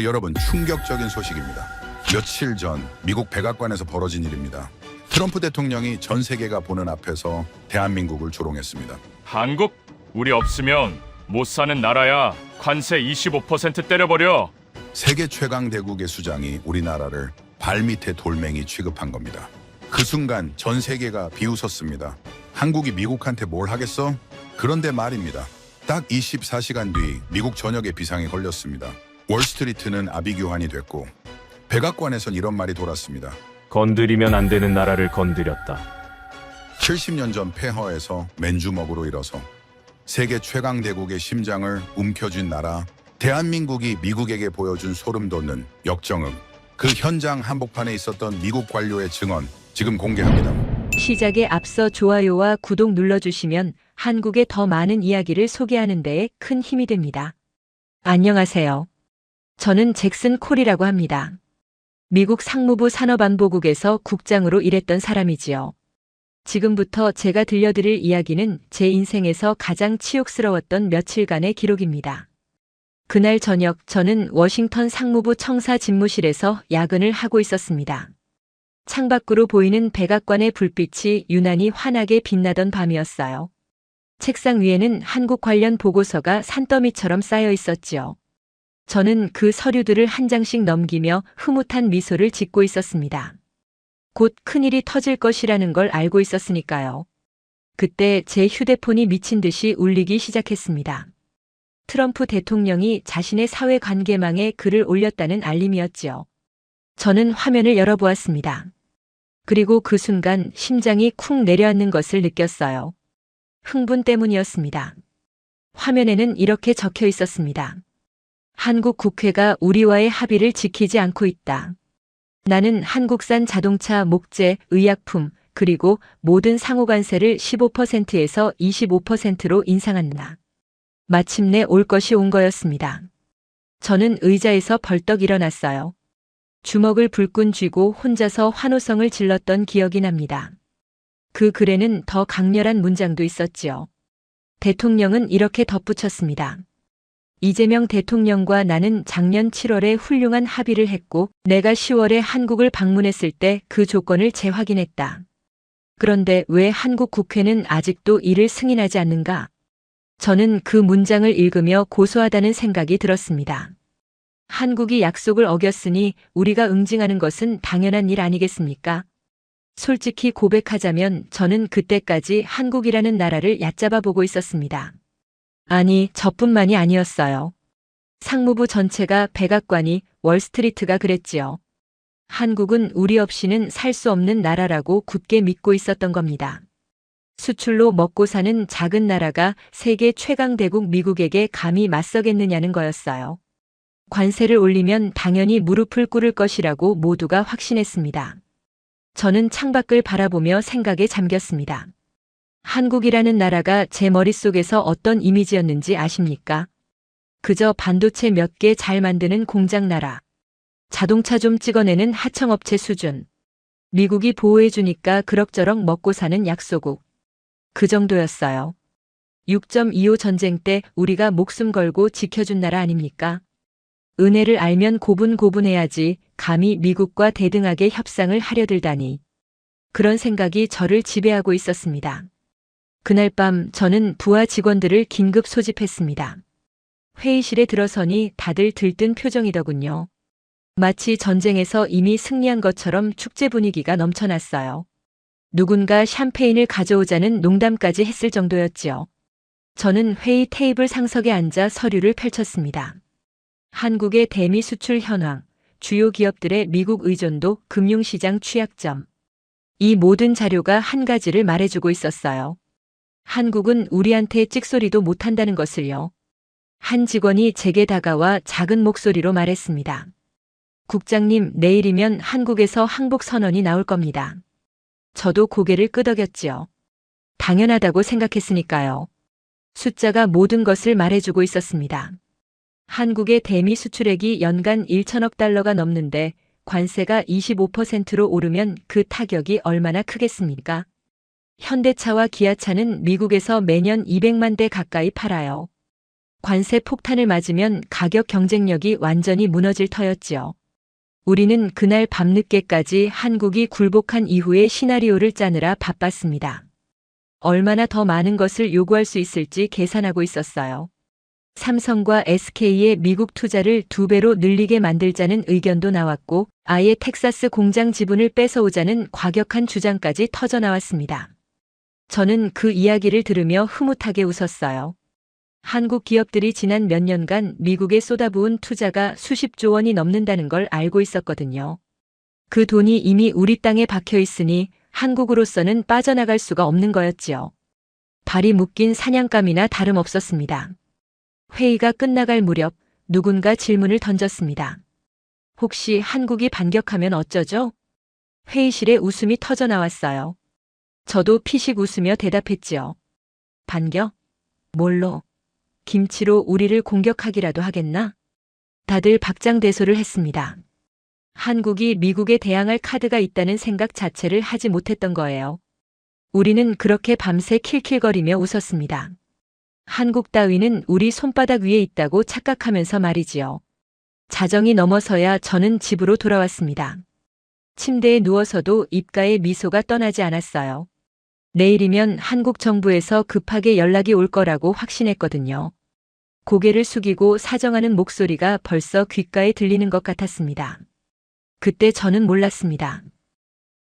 여러분, 충격적인 소식입니다. 며칠 전 미국 백악관에서 벌어진 일입니다. 트럼프 대통령이 전 세계가 보는 앞에서 대한민국을 조롱했습니다. 한국? 우리 없으면 못 사는 나라야. 관세 25% 때려버려. 세계 최강 대국의 수장이 우리나라를 발밑에 돌멩이 취급한 겁니다. 그 순간 전 세계가 비웃었습니다. 한국이 미국한테 뭘 하겠어? 그런데 말입니다. 딱 24시간 뒤 미국 전역에 비상이 걸렸습니다. 월스트리트는 아비규환이 됐고 백악관에선 이런 말이 돌았습니다. 건드리면 안 되는 나라를 건드렸다. 70년 전 폐허에서 맨주먹으로 일어서 세계 최강 대국의 심장을 움켜쥔 나라, 대한민국이 미국에게 보여준 소름 돋는 역정응. 그 현장 한복판에 있었던 미국 관료의 증언 지금 공개합니다. 시작에 앞서 좋아요와 구독 눌러주시면 한국의 더 많은 이야기를 소개하는 데에 큰 힘이 됩니다. 안녕하세요. 저는 잭슨 콜이라고 합니다. 미국 상무부 산업안보국에서 국장으로 일했던 사람이지요. 지금부터 제가 들려드릴 이야기는 제 인생에서 가장 치욕스러웠던 며칠간의 기록입니다. 그날 저녁 저는 워싱턴 상무부 청사 집무실에서 야근을 하고 있었습니다. 창밖으로 보이는 백악관의 불빛이 유난히 환하게 빛나던 밤이었어요. 책상 위에는 한국 관련 보고서가 산더미처럼 쌓여 있었지요. 저는 그 서류들을 한 장씩 넘기며 흐뭇한 미소를 짓고 있었습니다. 곧 큰일이 터질 것이라는 걸 알고 있었으니까요. 그때 제 휴대폰이 미친 듯이 울리기 시작했습니다. 트럼프 대통령이 자신의 사회관계망에 글을 올렸다는 알림이었지요. 저는 화면을 열어보았습니다. 그리고 그 순간 심장이 쿵 내려앉는 것을 느꼈어요. 흥분 때문이었습니다. 화면에는 이렇게 적혀 있었습니다. 한국 국회가 우리와의 합의를 지키지 않고 있다. 나는 한국산 자동차, 목재, 의약품, 그리고 모든 상호관세를 15%에서 25%로 인상한다. 마침내 올 것이 온 거였습니다. 저는 의자에서 벌떡 일어났어요. 주먹을 불끈 쥐고 혼자서 환호성을 질렀던 기억이 납니다. 그 글에는 더 강렬한 문장도 있었지요. 대통령은 이렇게 덧붙였습니다. 이재명 대통령과 나는 작년 7월에 훌륭한 합의를 했고 내가 10월에 한국을 방문했을 때 그 조건을 재확인했다. 그런데 왜 한국 국회는 아직도 이를 승인하지 않는가? 저는 그 문장을 읽으며 고소하다는 생각이 들었습니다. 한국이 약속을 어겼으니 우리가 응징하는 것은 당연한 일 아니겠습니까? 솔직히 고백하자면 저는 그때까지 한국이라는 나라를 얕잡아 보고 있었습니다. 아니, 저뿐만이 아니었어요. 상무부 전체가, 백악관이, 월스트리트가 그랬지요. 한국은 우리 없이는 살 수 없는 나라라고 굳게 믿고 있었던 겁니다. 수출로 먹고 사는 작은 나라가 세계 최강 대국 미국에게 감히 맞서겠느냐는 거였어요. 관세를 올리면 당연히 무릎을 꿇을 것이라고 모두가 확신했습니다. 저는 창밖을 바라보며 생각에 잠겼습니다. 한국이라는 나라가 제 머릿속에서 어떤 이미지였는지 아십니까? 그저 반도체 몇 개 잘 만드는 공장 나라. 자동차 좀 찍어내는 하청업체 수준. 미국이 보호해주니까 그럭저럭 먹고 사는 약소국. 그 정도였어요. 6.25 전쟁 때 우리가 목숨 걸고 지켜준 나라 아닙니까? 은혜를 알면 고분고분해야지 감히 미국과 대등하게 협상을 하려 들다니. 그런 생각이 저를 지배하고 있었습니다. 그날 밤 저는 부하 직원들을 긴급 소집했습니다. 회의실에 들어서니 다들 들뜬 표정이더군요. 마치 전쟁에서 이미 승리한 것처럼 축제 분위기가 넘쳐났어요. 누군가 샴페인을 가져오자는 농담까지 했을 정도였지요. 저는 회의 테이블 상석에 앉아 서류를 펼쳤습니다. 한국의 대미 수출 현황, 주요 기업들의 미국 의존도, 금융시장 취약점. 이 모든 자료가 한 가지를 말해주고 있었어요. 한국은 우리한테 찍소리도 못한다는 것을요. 한 직원이 제게 다가와 작은 목소리로 말했습니다. 국장님, 내일이면 한국에서 항복 선언이 나올 겁니다. 저도 고개를 끄덕였지요. 당연하다고 생각했으니까요. 숫자가 모든 것을 말해주고 있었습니다. 한국의 대미 수출액이 연간 1천억 달러가 넘는데 관세가 25%로 오르면 그 타격이 얼마나 크겠습니까? 현대차와 기아차는 미국에서 매년 200만 대 가까이 팔아요. 관세 폭탄을 맞으면 가격 경쟁력이 완전히 무너질 터였지요. 우리는 그날 밤늦게까지 한국이 굴복한 이후의 시나리오를 짜느라 바빴습니다. 얼마나 더 많은 것을 요구할 수 있을지 계산하고 있었어요. 삼성과 SK의 미국 투자를 2배로 늘리게 만들자는 의견도 나왔고, 아예 텍사스 공장 지분을 뺏어오자는 과격한 주장까지 터져나왔습니다. 저는 그 이야기를 들으며 흐뭇하게 웃었어요. 한국 기업들이 지난 몇 년간 미국에 쏟아부은 투자가 수십조 원이 넘는다는 걸 알고 있었거든요. 그 돈이 이미 우리 땅에 박혀 있으니 한국으로서는 빠져나갈 수가 없는 거였지요. 발이 묶인 사냥감이나 다름없었습니다. 회의가 끝나갈 무렵 누군가 질문을 던졌습니다. 혹시 한국이 반격하면 어쩌죠? 회의실에 웃음이 터져 나왔어요. 저도 피식 웃으며 대답했지요. 반격? 뭘로? 김치로 우리를 공격하기라도 하겠나? 다들 박장대소를 했습니다. 한국이 미국에 대항할 카드가 있다는 생각 자체를 하지 못했던 거예요. 우리는 그렇게 밤새 킬킬거리며 웃었습니다. 한국 따위는 우리 손바닥 위에 있다고 착각하면서 말이지요. 자정이 넘어서야 저는 집으로 돌아왔습니다. 침대에 누워서도 입가에 미소가 떠나지 않았어요. 내일이면 한국 정부에서 급하게 연락이 올 거라고 확신했거든요. 고개를 숙이고 사정하는 목소리가 벌써 귓가에 들리는 것 같았습니다. 그때 저는 몰랐습니다.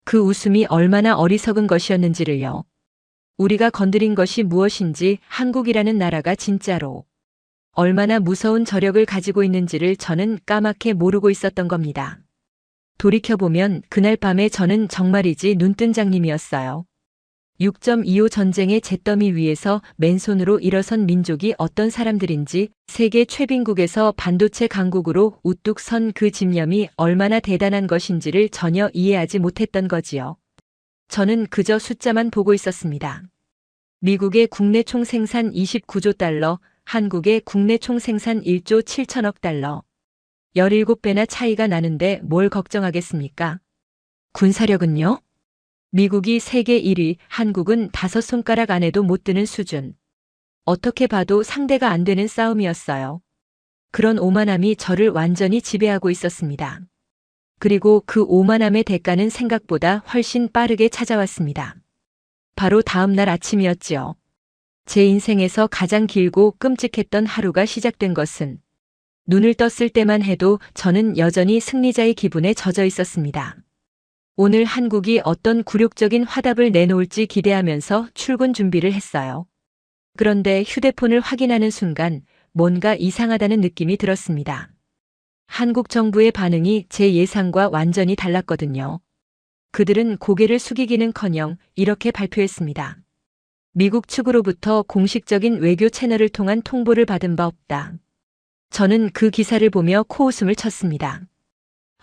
그 웃음이 얼마나 어리석은 것이었는지를요. 우리가 건드린 것이 무엇인지, 한국이라는 나라가 진짜로 얼마나 무서운 저력을 가지고 있는지를 저는 까맣게 모르고 있었던 겁니다. 돌이켜보면 그날 밤에 저는 정말이지 눈뜬 장님이었어요. 6.25 전쟁의 잿더미 위에서 맨손으로 일어선 민족이 어떤 사람들인지, 세계 최빈국에서 반도체 강국으로 우뚝 선 그 집념이 얼마나 대단한 것인지를 전혀 이해하지 못했던 거지요. 저는 그저 숫자만 보고 있었습니다. 미국의 국내 총생산 29조 달러, 한국의 국내 총생산 1조 7천억 달러. 17배나 차이가 나는데 뭘 걱정하겠습니까? 군사력은요? 미국이 세계 1위, 한국은 5손가락 안에도 못 드는 수준. 어떻게 봐도 상대가 안 되는 싸움이었어요. 그런 오만함이 저를 완전히 지배하고 있었습니다. 그리고 그 오만함의 대가는 생각보다 훨씬 빠르게 찾아왔습니다. 바로 다음 날 아침이었지요. 제 인생에서 가장 길고 끔찍했던 하루가 시작된 것은, 눈을 떴을 때만 해도 저는 여전히 승리자의 기분에 젖어 있었습니다. 오늘 한국이 어떤 굴욕적인 화답을 내놓을지 기대하면서 출근 준비를 했어요. 그런데 휴대폰을 확인하는 순간 뭔가 이상하다는 느낌이 들었습니다. 한국 정부의 반응이 제 예상과 완전히 달랐거든요. 그들은 고개를 숙이기는커녕 이렇게 발표했습니다. 미국 측으로부터 공식적인 외교 채널을 통한 통보를 받은 바 없다. 저는 그 기사를 보며 코웃음을 쳤습니다.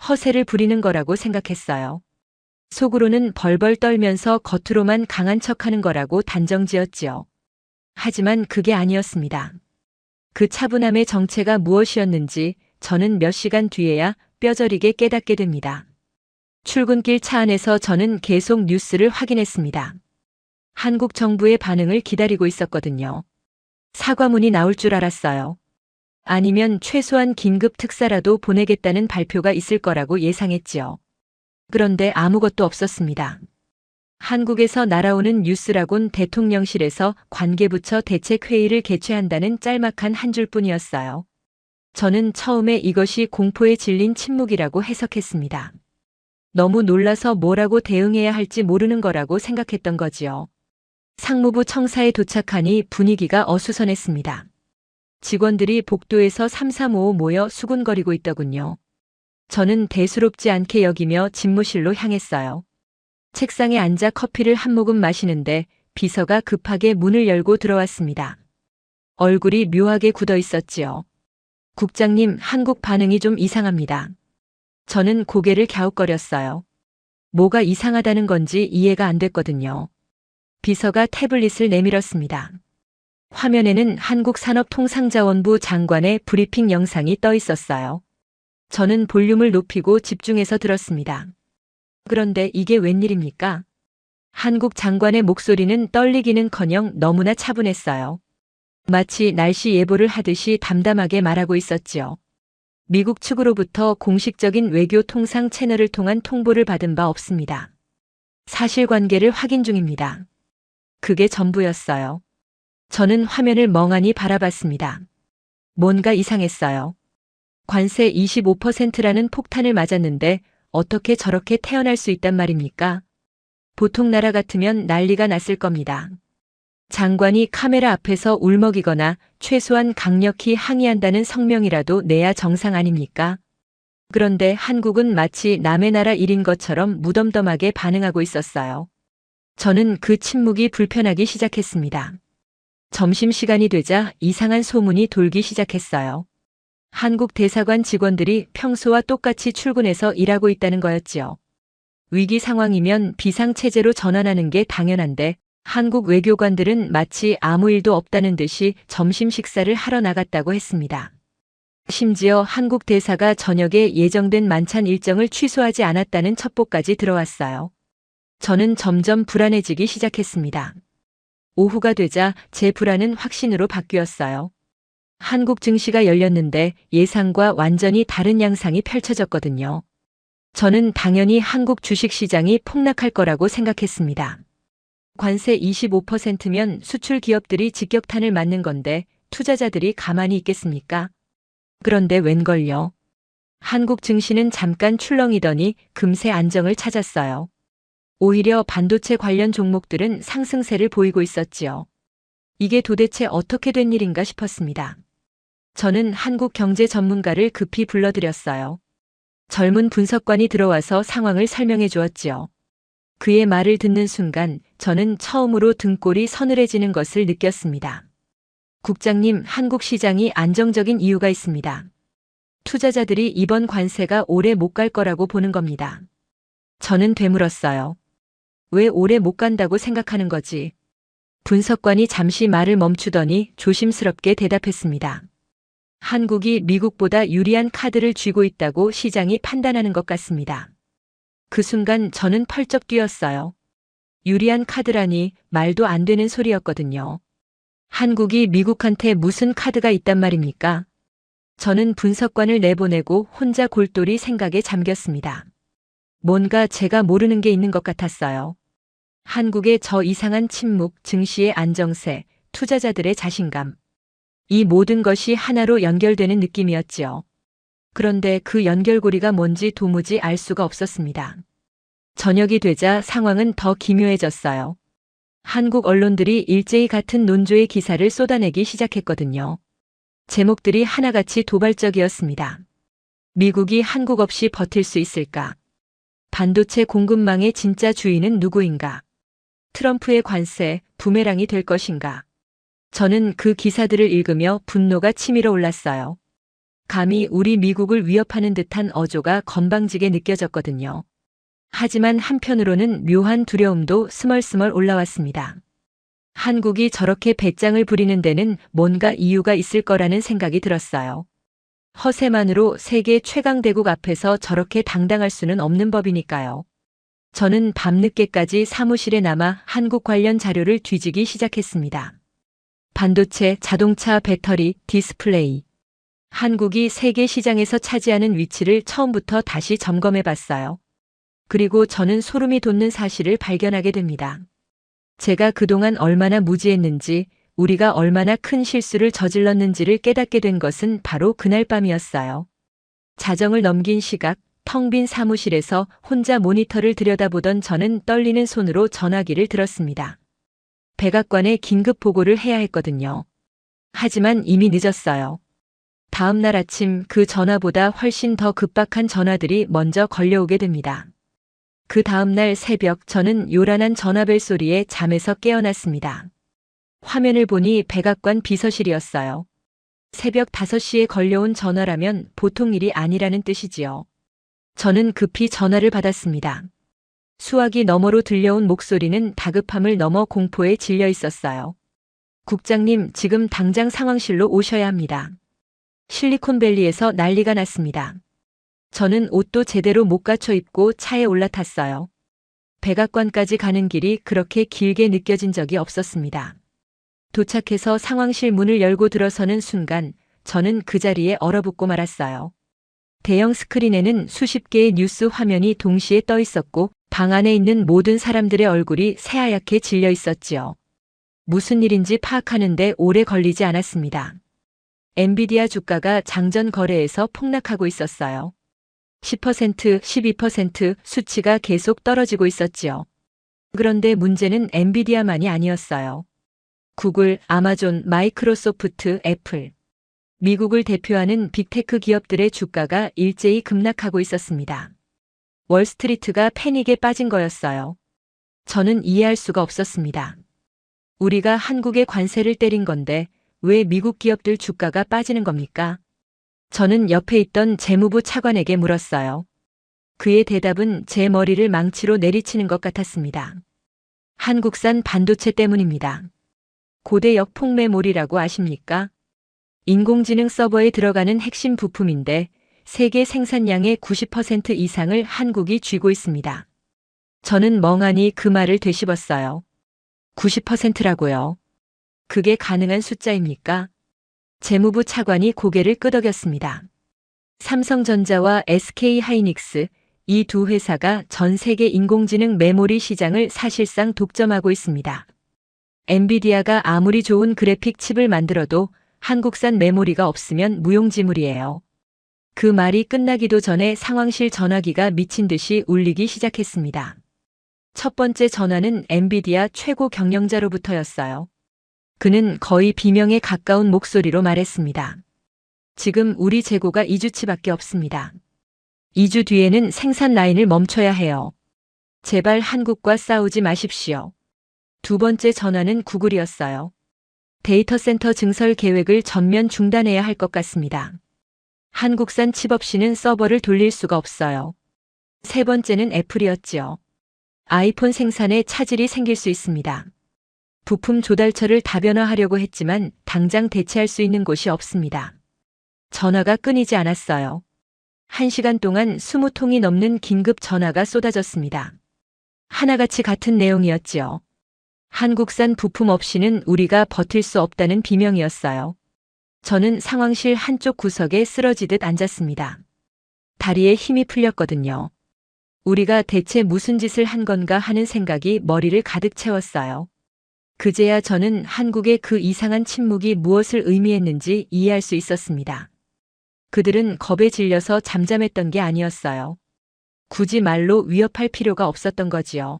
허세를 부리는 거라고 생각했어요. 속으로는 벌벌 떨면서 겉으로만 강한 척하는 거라고 단정지었지요. 하지만 그게 아니었습니다. 그 차분함의 정체가 무엇이었는지 저는 몇 시간 뒤에야 뼈저리게 깨닫게 됩니다. 출근길 차 안에서 저는 계속 뉴스를 확인했습니다. 한국 정부의 반응을 기다리고 있었거든요. 사과문이 나올 줄 알았어요. 아니면 최소한 긴급 특사라도 보내겠다는 발표가 있을 거라고 예상했지요. 그런데 아무것도 없었습니다. 한국에서 날아오는 뉴스라곤 대통령실에서 관계부처 대책회의를 개최한다는 짤막한 한 줄뿐이었어요. 저는 처음에 이것이 공포에 질린 침묵이라고 해석했습니다. 너무 놀라서 뭐라고 대응해야 할지 모르는 거라고 생각했던 거지요. 상무부 청사에 도착하니 분위기가 어수선했습니다. 직원들이 복도에서 삼삼오오 모여 수군거리고 있더군요. 저는 대수롭지 않게 여기며 집무실로 향했어요. 책상에 앉아 커피를 한 모금 마시는데 비서가 급하게 문을 열고 들어왔습니다. 얼굴이 묘하게 굳어 있었지요. 국장님, 한국 반응이 좀 이상합니다. 저는 고개를 갸웃거렸어요. 뭐가 이상하다는 건지 이해가 안 됐거든요. 비서가 태블릿을 내밀었습니다. 화면에는 한국산업통상자원부 장관의 브리핑 영상이 떠 있었어요. 저는 볼륨을 높이고 집중해서 들었습니다. 그런데 이게 웬일입니까? 한국 장관의 목소리는 떨리기는커녕 너무나 차분했어요. 마치 날씨 예보를 하듯이 담담하게 말하고 있었지요. 미국 측으로부터 공식적인 외교 통상 채널을 통한 통보를 받은 바 없습니다. 사실관계를 확인 중입니다. 그게 전부였어요. 저는 화면을 멍하니 바라봤습니다. 뭔가 이상했어요. 관세 25%라는 폭탄을 맞았는데 어떻게 저렇게 태어날 수 있단 말입니까? 보통 나라 같으면 난리가 났을 겁니다. 장관이 카메라 앞에서 울먹이거나 최소한 강력히 항의한다는 성명이라도 내야 정상 아닙니까? 그런데 한국은 마치 남의 나라 일인 것처럼 무덤덤하게 반응하고 있었어요. 저는 그 침묵이 불편하기 시작했습니다. 점심시간이 되자 이상한 소문이 돌기 시작했어요. 한국 대사관 직원들이 평소와 똑같이 출근해서 일하고 있다는 거였지요. 위기 상황이면 비상체제로 전환하는 게 당연한데 한국 외교관들은 마치 아무 일도 없다는 듯이 점심 식사를 하러 나갔다고 했습니다. 심지어 한국 대사가 저녁에 예정된 만찬 일정을 취소하지 않았다는 첩보까지 들어왔어요. 저는 점점 불안해지기 시작했습니다. 오후가 되자 제 불안은 확신으로 바뀌었어요. 한국 증시가 열렸는데 예상과 완전히 다른 양상이 펼쳐졌거든요. 저는 당연히 한국 주식시장이 폭락할 거라고 생각했습니다. 관세 25%면 수출 기업들이 직격탄을 맞는 건데 투자자들이 가만히 있겠습니까? 그런데 웬걸요? 한국 증시는 잠깐 출렁이더니 금세 안정을 찾았어요. 오히려 반도체 관련 종목들은 상승세를 보이고 있었지요. 이게 도대체 어떻게 된 일인가 싶었습니다. 저는 한국 경제 전문가를 급히 불러들였어요. 젊은 분석관이 들어와서 상황을 설명해 주었지요. 그의 말을 듣는 순간 저는 처음으로 등골이 서늘해지는 것을 느꼈습니다. 국장님, 한국 시장이 안정적인 이유가 있습니다. 투자자들이 이번 관세가 오래 못 갈 거라고 보는 겁니다. 저는 되물었어요. 왜 오래 못 간다고 생각하는 거지? 분석관이 잠시 말을 멈추더니 조심스럽게 대답했습니다. 한국이 미국보다 유리한 카드를 쥐고 있다고 시장이 판단하는 것 같습니다. 그 순간 저는 펄쩍 뛰었어요. 유리한 카드라니 말도 안 되는 소리였거든요. 한국이 미국한테 무슨 카드가 있단 말입니까? 저는 분석관을 내보내고 혼자 골똘히 생각에 잠겼습니다. 뭔가 제가 모르는 게 있는 것 같았어요. 한국의 저 이상한 침묵, 증시의 안정세, 투자자들의 자신감. 이 모든 것이 하나로 연결되는 느낌이었지요. 그런데 그 연결고리가 뭔지 도무지 알 수가 없었습니다. 저녁이 되자 상황은 더 기묘해졌어요. 한국 언론들이 일제히 같은 논조의 기사를 쏟아내기 시작했거든요. 제목들이 하나같이 도발적이었습니다. 미국이 한국 없이 버틸 수 있을까? 반도체 공급망의 진짜 주인은 누구인가? 트럼프의 관세, 부메랑이 될 것인가? 저는 그 기사들을 읽으며 분노가 치밀어 올랐어요. 감히 우리 미국을 위협하는 듯한 어조가 건방지게 느껴졌거든요. 하지만 한편으로는 묘한 두려움도 스멀스멀 올라왔습니다. 한국이 저렇게 배짱을 부리는 데는 뭔가 이유가 있을 거라는 생각이 들었어요. 허세만으로 세계 최강대국 앞에서 저렇게 당당할 수는 없는 법이니까요. 저는 밤늦게까지 사무실에 남아 한국 관련 자료를 뒤지기 시작했습니다. 반도체, 자동차 배터리, 디스플레이. 한국이 세계 시장에서 차지하는 위치를 처음부터 다시 점검해 봤어요. 그리고 저는 소름이 돋는 사실을 발견하게 됩니다. 제가 그동안 얼마나 무지했는지, 우리가 얼마나 큰 실수를 저질렀는지를 깨닫게 된 것은 바로 그날 밤이었어요. 자정을 넘긴 시각, 텅 빈 사무실에서 혼자 모니터를 들여다보던 저는 떨리는 손으로 전화기를 들었습니다. 백악관에 긴급 보고를 해야 했거든요. 하지만 이미 늦었어요. 다음 날 아침 그 전화보다 훨씬 더 급박한 전화들이 먼저 걸려오게 됩니다. 그 다음 날 새벽 저는 요란한 전화벨 소리에 잠에서 깨어났습니다. 화면을 보니 백악관 비서실이었어요. 새벽 5시에 걸려온 전화라면 보통 일이 아니라는 뜻이지요. 저는 급히 전화를 받았습니다. 수화기 너머로 들려온 목소리는 다급함을 넘어 공포에 질려 있었어요. 국장님, 지금 당장 상황실로 오셔야 합니다. 실리콘밸리에서 난리가 났습니다. 저는 옷도 제대로 못 갖춰 입고 차에 올라탔어요. 백악관까지 가는 길이 그렇게 길게 느껴진 적이 없었습니다. 도착해서 상황실 문을 열고 들어서는 순간 저는 그 자리에 얼어붙고 말았어요. 대형 스크린에는 수십 개의 뉴스 화면이 동시에 떠 있었고 방 안에 있는 모든 사람들의 얼굴이 새하얗게 질려 있었지요. 무슨 일인지 파악하는데 오래 걸리지 않았습니다. 엔비디아 주가가 장전 거래에서 폭락하고 있었어요. 10%, 12% 수치가 계속 떨어지고 있었지요. 그런데 문제는 엔비디아만이 아니었어요. 구글, 아마존, 마이크로소프트, 애플, 미국을 대표하는 빅테크 기업들의 주가가 일제히 급락하고 있었습니다. 월스트리트가 패닉에 빠진 거였어요. 저는 이해할 수가 없었습니다. 우리가 한국의 관세를 때린 건데 왜 미국 기업들 주가가 빠지는 겁니까? 저는 옆에 있던 재무부 차관에게 물었어요. 그의 대답은 제 머리를 망치로 내리치는 것 같았습니다. 한국산 반도체 때문입니다. 고대역 폭메몰이라고 아십니까? 인공지능 서버에 들어가는 핵심 부품인데 세계 생산량의 90% 이상을 한국이 쥐고 있습니다. 저는 멍하니 그 말을 되씹었어요. 90%라고요. 그게 가능한 숫자입니까? 재무부 차관이 고개를 끄덕였습니다. 삼성전자와 SK하이닉스, 이 두 회사가 전 세계 인공지능 메모리 시장을 사실상 독점하고 있습니다. 엔비디아가 아무리 좋은 그래픽 칩을 만들어도 한국산 메모리가 없으면 무용지물이에요. 그 말이 끝나기도 전에 상황실 전화기가 미친 듯이 울리기 시작했습니다. 첫 번째 전화는 엔비디아 최고 경영자로부터였어요. 그는 거의 비명에 가까운 목소리로 말했습니다. 지금 우리 재고가 2주치밖에 없습니다. 2주 뒤에는 생산 라인을 멈춰야 해요. 제발 한국과 싸우지 마십시오. 두 번째 전화는 구글이었어요. 데이터 센터 증설 계획을 전면 중단해야 할 것 같습니다. 한국산 칩 없이는 서버를 돌릴 수가 없어요. 세 번째는 애플이었지요. 아이폰 생산에 차질이 생길 수 있습니다. 부품 조달처를 다변화하려고 했지만 당장 대체할 수 있는 곳이 없습니다. 전화가 끊이지 않았어요. 1시간 동안 20통이 넘는 긴급 전화가 쏟아졌습니다. 하나같이 같은 내용이었지요. 한국산 부품 없이는 우리가 버틸 수 없다는 비명이었어요. 저는 상황실 한쪽 구석에 쓰러지듯 앉았습니다. 다리에 힘이 풀렸거든요. 우리가 대체 무슨 짓을 한 건가 하는 생각이 머리를 가득 채웠어요. 그제야 저는 한국의 그 이상한 침묵이 무엇을 의미했는지 이해할 수 있었습니다. 그들은 겁에 질려서 잠잠했던 게 아니었어요. 굳이 말로 위협할 필요가 없었던 거지요.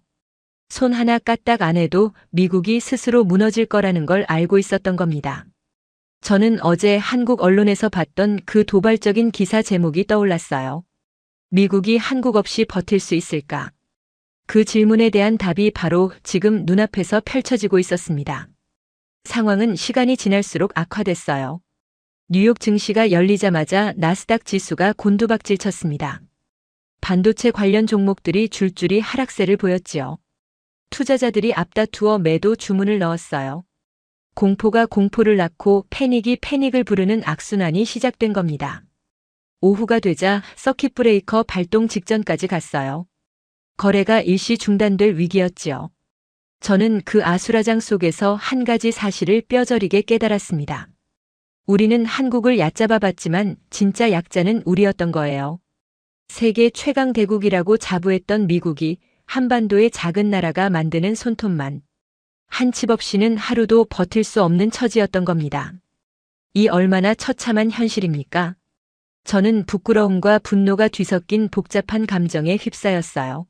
손 하나 까딱 안 해도 미국이 스스로 무너질 거라는 걸 알고 있었던 겁니다. 저는 어제 한국 언론에서 봤던 그 도발적인 기사 제목이 떠올랐어요. 미국이 한국 없이 버틸 수 있을까? 그 질문에 대한 답이 바로 지금 눈앞에서 펼쳐지고 있었습니다. 상황은 시간이 지날수록 악화됐어요. 뉴욕 증시가 열리자마자 나스닥 지수가 곤두박질 쳤습니다. 반도체 관련 종목들이 줄줄이 하락세를 보였지요. 투자자들이 앞다투어 매도 주문을 넣었어요. 공포가 공포를 낳고 패닉이 패닉을 부르는 악순환이 시작된 겁니다. 오후가 되자 서킷 브레이커 발동 직전까지 갔어요. 거래가 일시 중단될 위기였지요. 저는 그 아수라장 속에서 한 가지 사실을 뼈저리게 깨달았습니다. 우리는 한국을 얕잡아 봤지만 진짜 약자는 우리였던 거예요. 세계 최강 대국이라고 자부했던 미국이 한반도의 작은 나라가 만드는 손톱만 한 칩 없이는 하루도 버틸 수 없는 처지였던 겁니다. 이 얼마나 처참한 현실입니까? 저는 부끄러움과 분노가 뒤섞인 복잡한 감정에 휩싸였어요.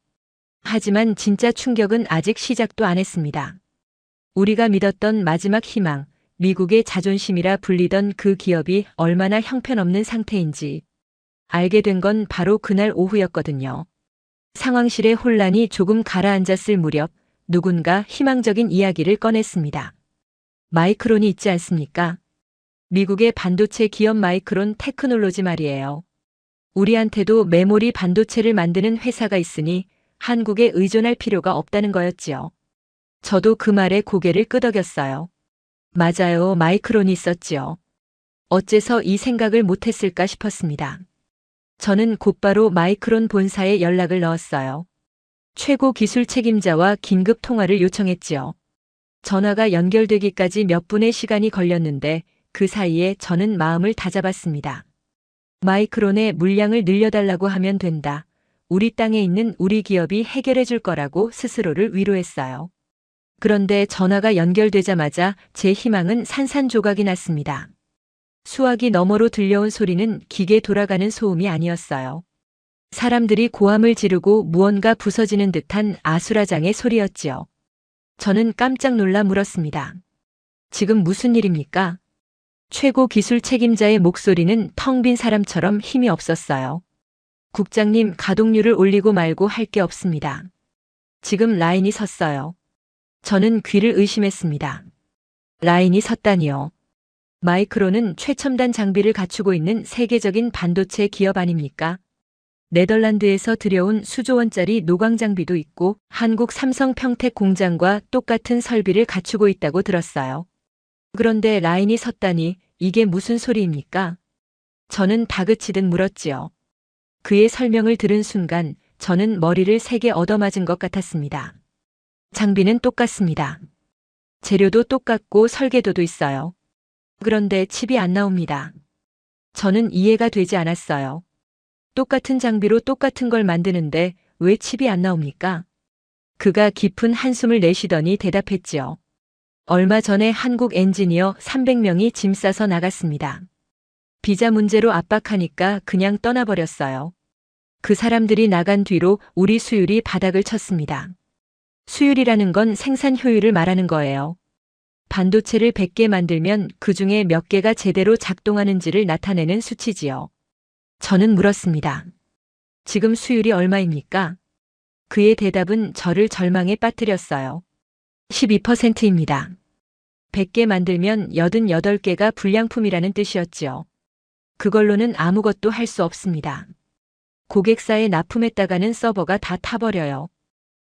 하지만 진짜 충격은 아직 시작도 안 했습니다. 우리가 믿었던 마지막 희망, 미국의 자존심이라 불리던 그 기업이 얼마나 형편없는 상태인지 알게 된 건 바로 그날 오후였거든요. 상황실의 혼란이 조금 가라앉았을 무렵 누군가 희망적인 이야기를 꺼냈습니다. 마이크론이 있지 않습니까? 미국의 반도체 기업 마이크론 테크놀로지 말이에요. 우리한테도 메모리 반도체를 만드는 회사가 있으니 한국에 의존할 필요가 없다는 거였지요. 저도 그 말에 고개를 끄덕였어요. 맞아요, 마이크론이 있었지요. 어째서 이 생각을 못했을까 싶었습니다. 저는 곧바로 마이크론 본사에 연락을 넣었어요. 최고 기술 책임자와 긴급 통화를 요청했지요. 전화가 연결되기까지 몇 분의 시간이 걸렸는데 그 사이에 저는 마음을 다잡았습니다. 마이크론의 물량을 늘려달라고 하면 된다. 우리 땅에 있는 우리 기업이 해결해 줄 거라고 스스로를 위로했어요. 그런데 전화가 연결되자마자 제 희망은 산산조각이 났습니다. 수화기 너머로 들려온 소리는 기계 돌아가는 소음이 아니었어요. 사람들이 고함을 지르고 무언가 부서지는 듯한 아수라장의 소리였지요. 저는 깜짝 놀라 물었습니다. 지금 무슨 일입니까? 최고 기술 책임자의 목소리는 텅 빈 사람처럼 힘이 없었어요. 국장님, 가동률을 올리고 말고 할 게 없습니다. 지금 라인이 섰어요. 저는 귀를 의심했습니다. 라인이 섰다니요. 마이크론은 최첨단 장비를 갖추고 있는 세계적인 반도체 기업 아닙니까? 네덜란드에서 들여온 수조 원짜리 노광 장비도 있고 한국 삼성 평택 공장과 똑같은 설비를 갖추고 있다고 들었어요. 그런데 라인이 섰다니 이게 무슨 소리입니까? 저는 다그치듯 물었지요. 그의 설명을 들은 순간 저는 머리를 세게 얻어맞은 것 같았습니다. 장비는 똑같습니다. 재료도 똑같고 설계도도 있어요. 그런데 칩이 안 나옵니다. 저는 이해가 되지 않았어요. 똑같은 장비로 똑같은 걸 만드는데 왜 칩이 안 나옵니까? 그가 깊은 한숨을 내쉬더니 대답했지요. 얼마 전에 한국 엔지니어 300명이 짐 싸서 나갔습니다. 비자 문제로 압박하니까 그냥 떠나버렸어요. 그 사람들이 나간 뒤로 우리 수율이 바닥을 쳤습니다. 수율이라는 건 생산 효율을 말하는 거예요. 반도체를 100개 만들면 그 중에 몇 개가 제대로 작동하는지를 나타내는 수치지요. 저는 물었습니다. 지금 수율이 얼마입니까? 그의 대답은 저를 절망에 빠뜨렸어요. 12%입니다. 100개 만들면 88개가 불량품이라는 뜻이었지요. 그걸로는 아무것도 할 수 없습니다. 고객사에 납품했다가는 서버가 다 타버려요.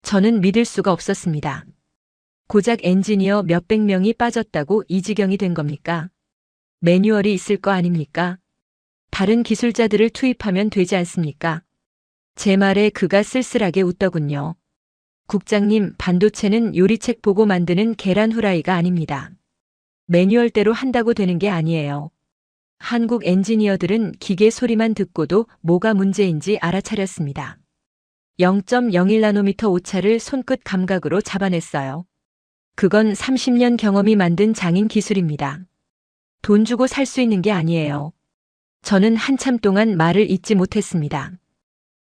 저는 믿을 수가 없었습니다. 고작 엔지니어 몇백 명이 빠졌다고 이 지경이 된 겁니까? 매뉴얼이 있을 거 아닙니까? 다른 기술자들을 투입하면 되지 않습니까? 제 말에 그가 쓸쓸하게 웃더군요. 국장님, 반도체는 요리책 보고 만드는 계란 후라이가 아닙니다. 매뉴얼대로 한다고 되는 게 아니에요. 한국 엔지니어들은 기계 소리만 듣고도 뭐가 문제인지 알아차렸습니다. 0.01나노미터 오차를 손끝 감각으로 잡아냈어요. 그건 30년 경험이 만든 장인 기술입니다. 돈 주고 살 수 있는 게 아니에요. 저는 한참 동안 말을 잇지 못했습니다.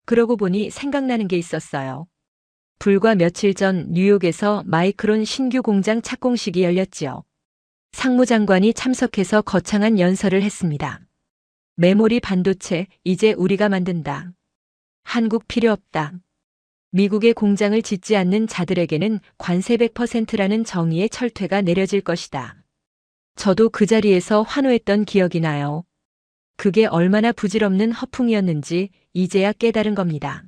그러고 보니 생각나는 게 있었어요. 불과 며칠 전 뉴욕에서 마이크론 신규 공장 착공식이 열렸지요. 상무장관이 참석해서 거창한 연설을 했습니다. 메모리 반도체, 이제 우리가 만든다. 한국 필요 없다. 미국의 공장을 짓지 않는 자들에게는 관세 100%라는 정의의 철퇴가 내려질 것이다. 저도 그 자리에서 환호했던 기억이 나요. 그게 얼마나 부질없는 허풍이었는지 이제야 깨달은 겁니다.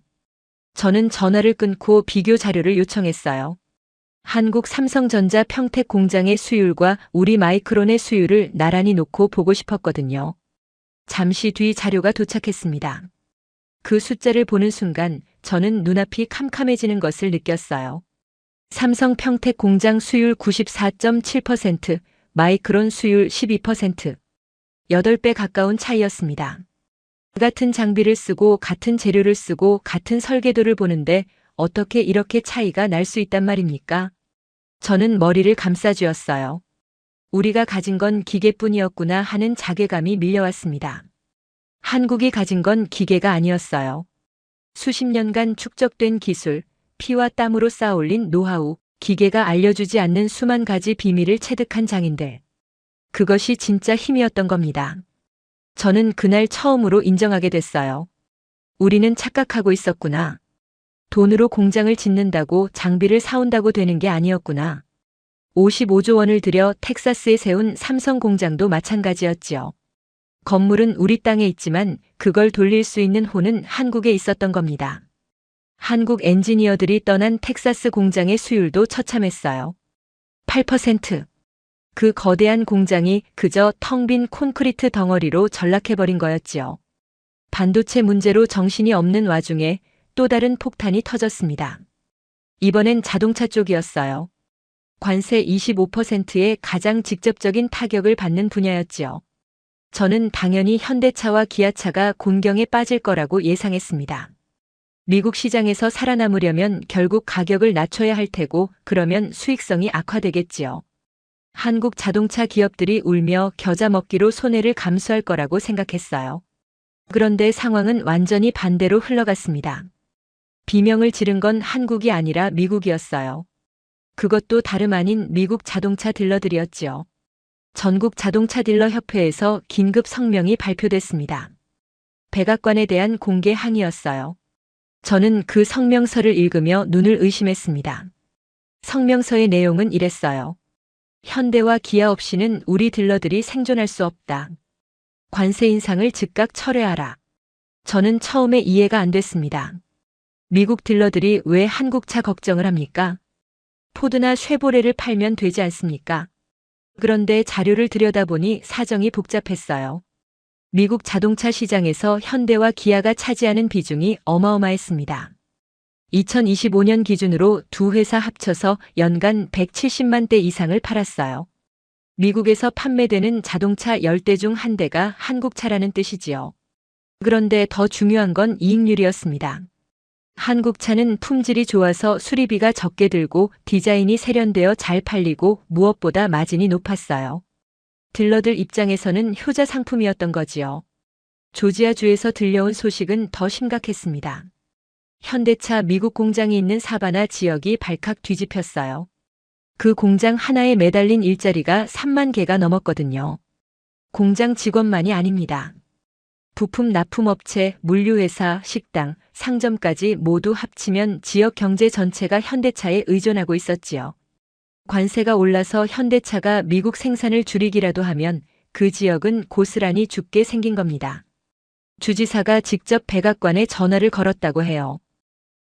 저는 전화를 끊고 비교 자료를 요청했어요. 한국 삼성전자 평택 공장의 수율과 우리 마이크론의 수율을 나란히 놓고 보고 싶었거든요. 잠시 뒤 자료가 도착했습니다. 그 숫자를 보는 순간 저는 눈앞이 캄캄해지는 것을 느꼈어요. 삼성 평택 공장 수율 94.7%, 마이크론 수율 12%. 8배 가까운 차이였습니다. 같은 장비를 쓰고 같은 재료를 쓰고 같은 설계도를 보는데 어떻게 이렇게 차이가 날 수 있단 말입니까? 저는 머리를 감싸쥐었어요. 우리가 가진 건 기계뿐이었구나 하는 자괴감이 밀려왔습니다. 한국이 가진 건 기계가 아니었어요. 수십 년간 축적된 기술, 피와 땀으로 쌓아올린 노하우, 기계가 알려주지 않는 수만 가지 비밀을 체득한 장인들. 그것이 진짜 힘이었던 겁니다. 저는 그날 처음으로 인정하게 됐어요. 우리는 착각하고 있었구나. 돈으로 공장을 짓는다고 장비를 사온다고 되는 게 아니었구나. 55조 원을 들여 텍사스에 세운 삼성 공장도 마찬가지였지요. 건물은 우리 땅에 있지만 그걸 돌릴 수 있는 혼은 한국에 있었던 겁니다. 한국 엔지니어들이 떠난 텍사스 공장의 수율도 처참했어요. 8%. 그 거대한 공장이 그저 텅 빈 콘크리트 덩어리로 전락해버린 거였지요. 반도체 문제로 정신이 없는 와중에 또 다른 폭탄이 터졌습니다. 이번엔 자동차 쪽이었어요. 관세 25%의 가장 직접적인 타격을 받는 분야였지요. 저는 당연히 현대차와 기아차가 곤경에 빠질 거라고 예상했습니다. 미국 시장에서 살아남으려면 결국 가격을 낮춰야 할 테고 그러면 수익성이 악화되겠지요. 한국 자동차 기업들이 울며 겨자 먹기로 손해를 감수할 거라고 생각했어요. 그런데 상황은 완전히 반대로 흘러갔습니다. 비명을 지른 건 한국이 아니라 미국이었어요. 그것도 다름 아닌 미국 자동차 딜러들이었지요. 전국 자동차 딜러 협회에서 긴급 성명이 발표됐습니다. 백악관에 대한 공개 항의였어요. 저는 그 성명서를 읽으며 눈을 의심했습니다. 성명서의 내용은 이랬어요. 현대와 기아 없이는 우리 딜러들이 생존할 수 없다. 관세 인상을 즉각 철회하라. 저는 처음에 이해가 안 됐습니다. 미국 딜러들이 왜 한국차 걱정을 합니까? 포드나 쉐보레를 팔면 되지 않습니까? 그런데 자료를 들여다보니 사정이 복잡했어요. 미국 자동차 시장에서 현대와 기아가 차지하는 비중이 어마어마했습니다. 2025년 기준으로 두 회사 합쳐서 연간 170만 대 이상을 팔았어요. 미국에서 판매되는 자동차 10대 중 한 대가 한국차라는 뜻이지요. 그런데 더 중요한 건 이익률이었습니다. 한국차는 품질이 좋아서 수리비가 적게 들고 디자인이 세련되어 잘 팔리고 무엇보다 마진이 높았어요. 딜러들 입장에서는 효자 상품이었던 거지요. 조지아주에서 들려온 소식은 더 심각했습니다. 현대차 미국 공장이 있는 사바나 지역이 발칵 뒤집혔어요. 그 공장 하나에 매달린 일자리가 3만 개가 넘었거든요. 공장 직원만이 아닙니다. 부품 납품업체, 물류회사, 식당, 상점까지 모두 합치면 지역 경제 전체가 현대차에 의존하고 있었지요. 관세가 올라서 현대차가 미국 생산을 줄이기라도 하면 그 지역은 고스란히 죽게 생긴 겁니다. 주지사가 직접 백악관에 전화를 걸었다고 해요.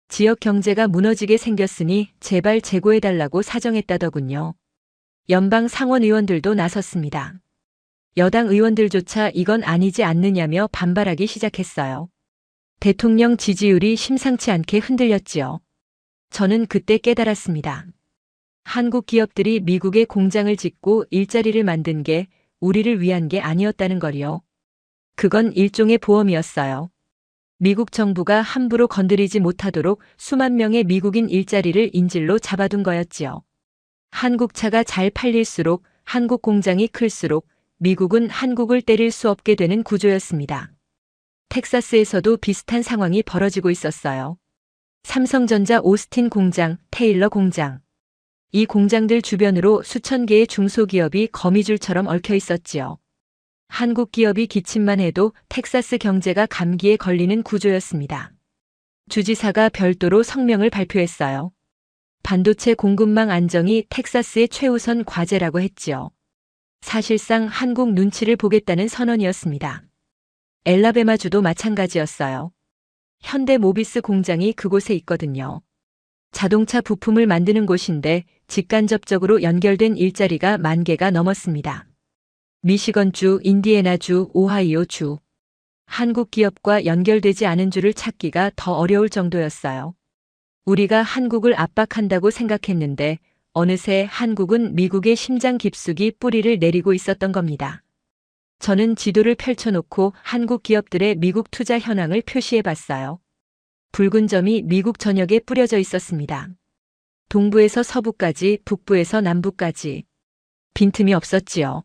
지역 경제가 무너지게 생겼으니 제발 재고해달라고 사정했다더군요. 연방 상원 의원들도 나섰습니다. 여당 의원들조차 이건 아니지 않느냐며 반발하기 시작했어요. 대통령 지지율이 심상치 않게 흔들렸지요. 저는 그때 깨달았습니다. 한국 기업들이 미국에 공장을 짓고 일자리를 만든 게 우리를 위한 게 아니었다는 거리요. 그건 일종의 보험이었어요. 미국 정부가 함부로 건드리지 못하도록 수만 명의 미국인 일자리를 인질로 잡아둔 거였지요. 한국 차가 잘 팔릴수록 한국 공장이 클수록 미국은 한국을 때릴 수 없게 되는 구조였습니다. 텍사스에서도 비슷한 상황이 벌어지고 있었어요. 삼성전자 오스틴 공장, 테일러 공장. 이 공장들 주변으로 수천 개의 중소기업이 거미줄처럼 얽혀 있었지요. 한국 기업이 기침만 해도 텍사스 경제가 감기에 걸리는 구조였습니다. 주지사가 별도로 성명을 발표했어요. 반도체 공급망 안정이 텍사스의 최우선 과제라고 했지요. 사실상 한국 눈치를 보겠다는 선언이었습니다. 엘라베마주도 마찬가지였어요. 현대 모비스 공장이 그곳에 있거든요. 자동차 부품을 만드는 곳인데 직간접적으로 연결된 일자리가 10,000개가 넘었습니다. 미시건주, 인디애나주, 오하이오주. 한국 기업과 연결되지 않은 주를 찾기가 더 어려울 정도였어요. 우리가 한국을 압박한다고 생각했는데 어느새 한국은 미국의 심장 깊숙이 뿌리를 내리고 있었던 겁니다. 저는 지도를 펼쳐놓고 한국 기업들의 미국 투자 현황을 표시해봤어요. 붉은 점이 미국 전역에 뿌려져 있었습니다. 동부에서 서부까지, 북부에서 남부까지. 빈틈이 없었지요.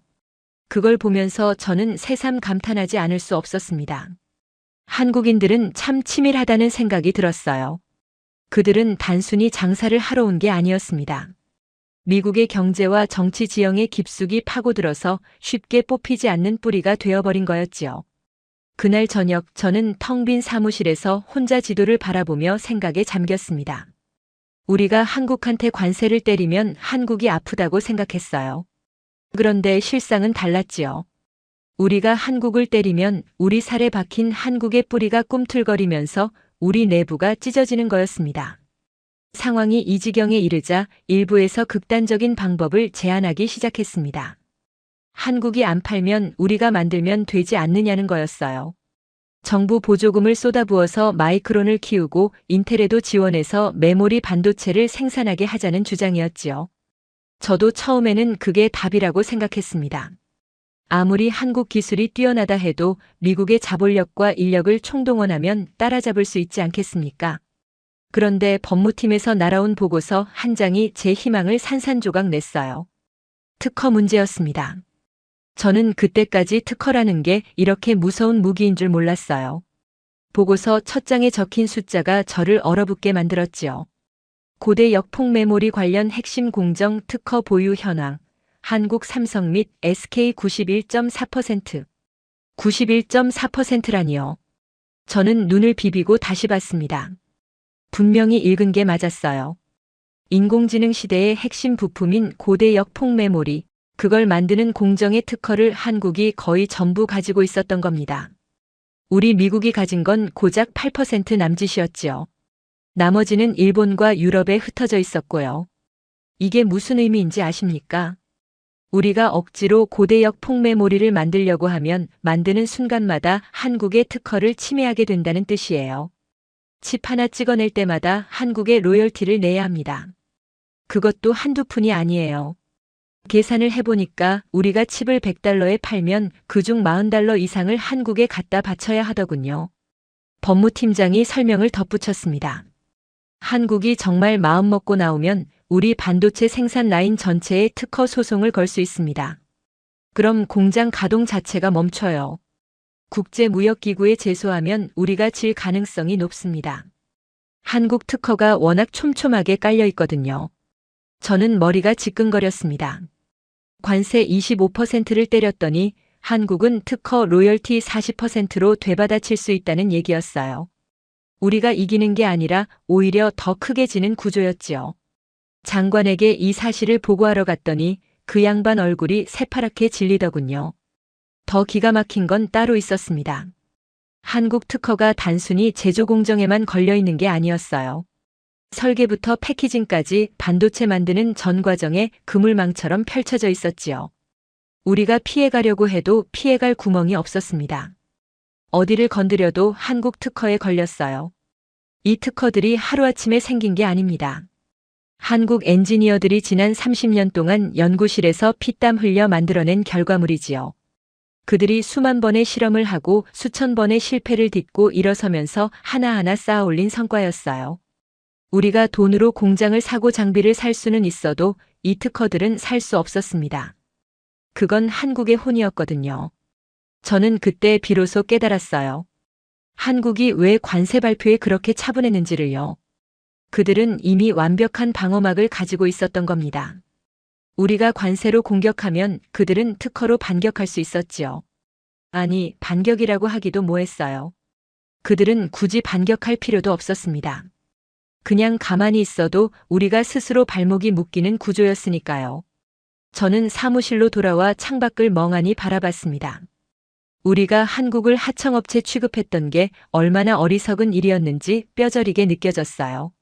그걸 보면서 저는 새삼 감탄하지 않을 수 없었습니다. 한국인들은 참 치밀하다는 생각이 들었어요. 그들은 단순히 장사를 하러 온 게 아니었습니다. 미국의 경제와 정치 지형에 깊숙이 파고들어서 쉽게 뽑히지 않는 뿌리가 되어버린 거였지요. 그날 저녁 저는 텅 빈 사무실에서 혼자 지도를 바라보며 생각에 잠겼습니다. 우리가 한국한테 관세를 때리면 한국이 아프다고 생각했어요. 그런데 실상은 달랐지요. 우리가 한국을 때리면 우리 살에 박힌 한국의 뿌리가 꿈틀거리면서 우리 내부가 찢어지는 거였습니다. 상황이 이 지경에 이르자 일부에서 극단적인 방법을 제안하기 시작했습니다. 한국이 안 팔면 우리가 만들면 되지 않느냐는 거였어요. 정부 보조금을 쏟아부어서 마이크론을 키우고 인텔에도 지원해서 메모리 반도체를 생산하게 하자는 주장이었지요. 저도 처음에는 그게 답이라고 생각했습니다. 아무리 한국 기술이 뛰어나다 해도 미국의 자본력과 인력을 총동원하면 따라잡을 수 있지 않겠습니까? 그런데 법무팀에서 날아온 보고서 한 장이 제 희망을 산산조각 냈어요. 특허 문제였습니다. 저는 그때까지 특허라는 게 이렇게 무서운 무기인 줄 몰랐어요. 보고서 첫 장에 적힌 숫자가 저를 얼어붙게 만들었지요. 고대 역폭 메모리 관련 핵심 공정 특허 보유 현황, 한국 삼성 및 SK 91.4%. 91.4%라니요. 저는 눈을 비비고 다시 봤습니다. 분명히 읽은 게 맞았어요. 인공지능 시대의 핵심 부품인 고대 역폭 메모리, 그걸 만드는 공정의 특허를 한국이 거의 전부 가지고 있었던 겁니다. 우리 미국이 가진 건 고작 8% 남짓이었지요. 나머지는 일본과 유럽에 흩어져 있었고요. 이게 무슨 의미인지 아십니까? 우리가 억지로 고대역 폭메모리를 만들려고 하면 만드는 순간마다 한국의 특허를 침해하게 된다는 뜻이에요. 칩 하나 찍어낼 때마다 한국에 로열티를 내야 합니다. 그것도 한두 푼이 아니에요. 계산을 해보니까 우리가 칩을 $100에 팔면 그중 $40 이상을 한국에 갖다 바쳐야 하더군요. 법무팀장이 설명을 덧붙였습니다. 한국이 정말 마음먹고 나오면 우리 반도체 생산 라인 전체에 특허 소송을 걸 수 있습니다. 그럼 공장 가동 자체가 멈춰요. 국제무역기구에 제소하면 우리가 질 가능성이 높습니다. 한국 특허가 워낙 촘촘하게 깔려 있거든요. 저는 머리가 지끈거렸습니다. 관세 25%를 때렸더니 한국은 특허 로열티 40%로 되받아칠 수 있다는 얘기였어요. 우리가 이기는 게 아니라 오히려 더 크게 지는 구조였지요. 장관에게 이 사실을 보고하러 갔더니 그 양반 얼굴이 새파랗게 질리더군요. 더 기가 막힌 건 따로 있었습니다. 한국 특허가 단순히 제조 공정에만 걸려 있는 게 아니었어요. 설계부터 패키징까지 반도체 만드는 전 과정에 그물망처럼 펼쳐져 있었지요. 우리가 피해가려고 해도 피해갈 구멍이 없었습니다. 어디를 건드려도 한국 특허에 걸렸어요. 이 특허들이 하루아침에 생긴 게 아닙니다. 한국 엔지니어들이 지난 30년 동안 연구실에서 피땀 흘려 만들어낸 결과물이지요. 그들이 수만 번의 실험을 하고 수천 번의 실패를 딛고 일어서면서 하나하나 쌓아 올린 성과였어요. 우리가 돈으로 공장을 사고 장비를 살 수는 있어도 이 특허들은 살 수 없었습니다. 그건 한국의 혼이었거든요. 저는 그때 비로소 깨달았어요. 한국이 왜 관세 발표에 그렇게 차분했는지를요. 그들은 이미 완벽한 방어막을 가지고 있었던 겁니다. 우리가 관세로 공격하면 그들은 특허로 반격할 수 있었지요. 아니, 반격이라고 하기도 뭐했어요. 그들은 굳이 반격할 필요도 없었습니다. 그냥 가만히 있어도 우리가 스스로 발목이 묶이는 구조였으니까요. 저는 사무실로 돌아와 창밖을 멍하니 바라봤습니다. 우리가 한국을 하청업체 취급했던 게 얼마나 어리석은 일이었는지 뼈저리게 느껴졌어요.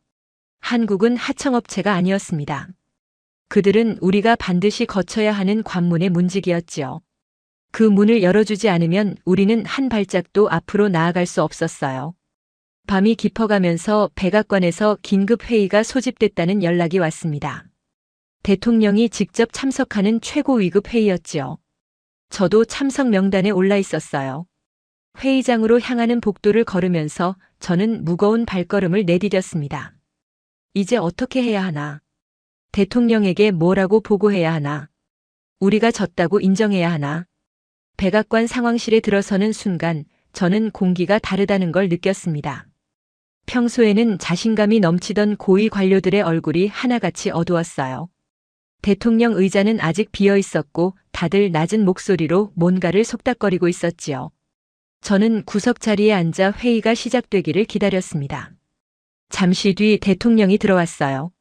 한국은 하청업체가 아니었습니다. 그들은 우리가 반드시 거쳐야 하는 관문의 문지기였지요. 그 문을 열어주지 않으면 우리는 한 발짝도 앞으로 나아갈 수 없었어요. 밤이 깊어가면서 백악관에서 긴급회의가 소집됐다는 연락이 왔습니다. 대통령이 직접 참석하는 최고 위급 회의였지요. 저도 참석 명단에 올라 있었어요. 회의장으로 향하는 복도를 걸으면서 저는 무거운 발걸음을 내디뎠습니다. 이제 어떻게 해야 하나? 대통령에게 뭐라고 보고해야 하나? 우리가 졌다고 인정해야 하나? 백악관 상황실에 들어서는 순간 저는 공기가 다르다는 걸 느꼈습니다. 평소에는 자신감이 넘치던 고위 관료들의 얼굴이 하나같이 어두웠어요. 대통령 의자는 아직 비어 있었고 다들 낮은 목소리로 뭔가를 속닥거리고 있었지요. 저는 구석 자리에 앉아 회의가 시작되기를 기다렸습니다. 잠시 뒤 대통령이 들어왔어요.